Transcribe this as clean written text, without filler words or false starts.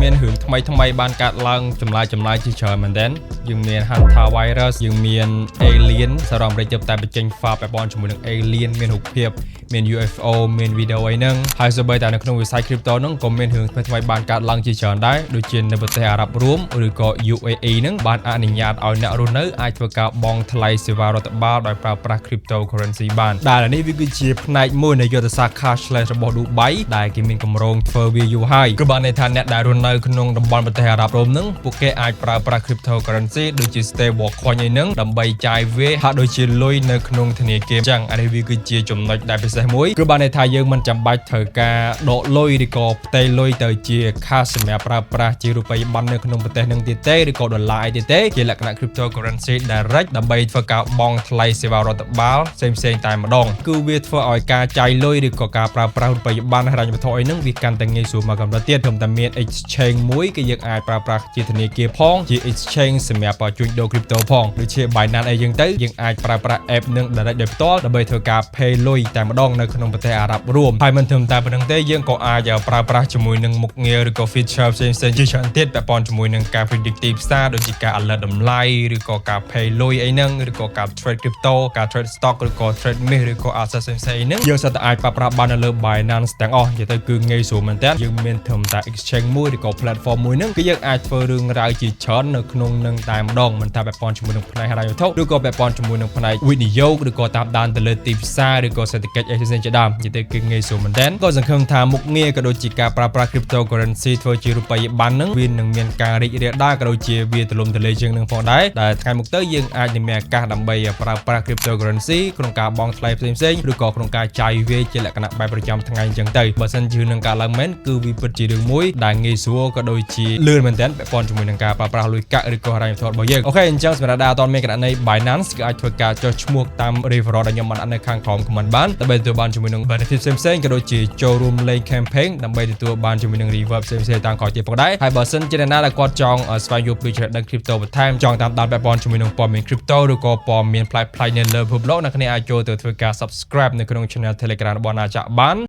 មានរឿងថ្មីបានកាត់ឡើងចម្លើយជាច្រើនមែនទែនយើងមាន Hunter Virus យើងមាន Alien សារ៉មរេចទៅតែបញ្ចេញ file ពាក់ព័ន្ធជាមួយនឹង Alien មានរូបភាពមាន UFO មានវីដេអូអីហ្នឹងហើយសូម្បីតែនៅក្នុងវិស័យ crypto ហ្នឹងក៏មានរឿងថ្មីបានកាត់ឡើងជាច្រើនដែរដូចជានៅប្រទេសអារ៉ាប់រួមឬក៏ UAE ហ្នឹងបានអនុញ្ញាតឲ្យអ្នករស់នៅអាចធ្វើការបង់ថ្លៃសេវារដ្ឋបាលដោយប្រើប្រាស់ cryptocurrency បានដែលនេះវាគឺជាផ្នែកមួយនៃយុទ្ធសាស្ត្រ cashless របស់ Dubai ដែលគេមានកម្រងធ្វើវាយូរហើយគឺបានន័យថាអ្នកដែលរស់នៅក្នុងតំបន់ប្រទេសអារ៉ាប់រួមហ្នឹងពួកគេអាចប្រើប្រាស់ cryptocurrency ដូចជា stable coin អីហ្នឹងដើម្បីចាយវាហាក់ដូចជាលុយនៅក្នុងធនាគារអញ្ចឹងអានេះវាគឺជាចំណុចដែលពិសេសមួយគឺបានន័យថាយើងមិនចាំបាច់ត្រូវការដកលុយឬក៏ផ្ទេរលុយទៅជា cash សម្រាប់ប្រើប្រាស់ជារូបិយប័ណ្ណនៅក្នុងប្រទេសហ្នឹងទៀតទេឬក៏ដុល្លារអីទៀតទេជាលក្ខណៈ cryptocurrency direct ដើម្បីធ្វើការបង់ថ្លៃសេវារដ្ឋបាលផ្សេងតែម្ដងគឺវាធ្វើឲ្យការចាយលុយឬក៏ការប្រើប្រាស់រូបិយប័ណ្ណហិរញ្ញវត្ថុអីហ្នឹងវាកាន់តែងាយស្រួលមកកម្រិតទៀតព្រមតែមាន exchange មួយគឺយើងអាចប្រើប្រាស់ជាធនាគារផងជា exchange សម្រាប់ជួញដូរ crypto ផងដូចជា Binance អីចឹងទៅយើងអាចប្រើប្រាស់ app នឹង direct ដោយផ្ទាល់ដើម្បីធ្វើការ pay លុយតែម្ដងនៅក្នុងប្រទេសអារ៉ាប់រួមហើយមិនត្រឹមតែប៉ុណ្្នឹងទេយើងក៏អាចប្រើប្រាស់ជាមួយនឹងមុខងារឬក៏ feature ផ្សេងជាច្រើនទៀតពាក់ព័ន្ធជាមួយនឹងការ predict ទីផ្សារដូចជាការ alert តម្លៃឬក៏ការ pay លុយអីហ្នឹងឬក៏ការ trade crypto ការ trade stock ឬក៏ trade MIS ឬក៏ asset ផ្សេងហ្នឹងយើងសិតតែអាចប្រើប្រាស់បាននៅលើ Binance ទាំងអស់និយាយទៅគឺងាយស្រួលមែនតើយើងមានត្រឹមតែ exchange មួយឬក៏ platform មួយហ្នឹងគឺយើងអាចធ្វើរឿងរ៉ាវជាច្រើននៅក្នុងនឹងតែម្ដងមិនថាពាក់ព័ន្ធជាមួយនឹងផ្នែកហិរញ្ញវត្ថុឬក៏ពាក់ព័ន្ធជាមួយនឹងផ្នែកវិនិយោគឬក៏តាមដានទៅលើទីផ្សារឬក៏សេដ្ឋកិច្ចអីផ្សេងជាដើមនិយាយទៅគឺងាយស្រួលមែនតើក៏សង្ឃឹមថាមុខងារក៏ដូចជាការប្រើប្រាស់ cryptocurrency ធ្វើជារូបិយប័ណ្ណហ្នឹងវានឹងមានការរីករាលដាលក៏ដូចជាវាទូលំទូលាយជាងនឹងផងដែរដែលថ្ងៃមុខទៅយើងអាចនឹងមានឱកាសដើម្បីប្រើប្រាស់ cryptocurrency ក្នុងការបង់ថ្លៃផ្សេងឬក៏ក្នុងការចាយវាយជាលក្ខណៈបែបប្រចាំថ្ងៃអញ្ចឹងទៅបើសិនជានឹងការឡើងមែនគឺវាពិតជារឿងមួយដែលងាយស្រួលក៏ដូចជាលឿនមែនតើពាក់ព័ន្ធជាមួយនឹងការប្រើប្រាស់លុយកាក់ឬក៏ហិរញ្ញវត្ថុរបស់យើងអូខេអញ្ចឹងសម្រាប់ដែលអត់មានគណនី Binance គឺអាចធ្វើការចុះឈ្មោះតាម referral ដែលខ្ញុំបានដាក់នៅខាងក្រោម comment បានដើម្បីទទួលបានជាមួយនឹង benefit ផ្សេងក៏ដូចជាចូលរួមលេង campaign ដើម្បីទទួលបានជាមួយនឹង reward ផ្សេងតាមក្រោយទៀតផងដែរហើយបើសិនជាអ្នកណាដែលគាត់ចង់ស្វែងយល់ពីចំណេះដឹង crypto បន្ថែមចង់តាមដានពាក់ព័ន្ធជាមួយនឹងព័ត៌មាន crypto ឬក៏ព័ត៌មានផ្លែនៅលើពិភពលោកអ្នកគ្នាអាចចូលទៅធ្វើការ subscribe នៅក្នុង channel Telegram របស់ណាចាក់បាន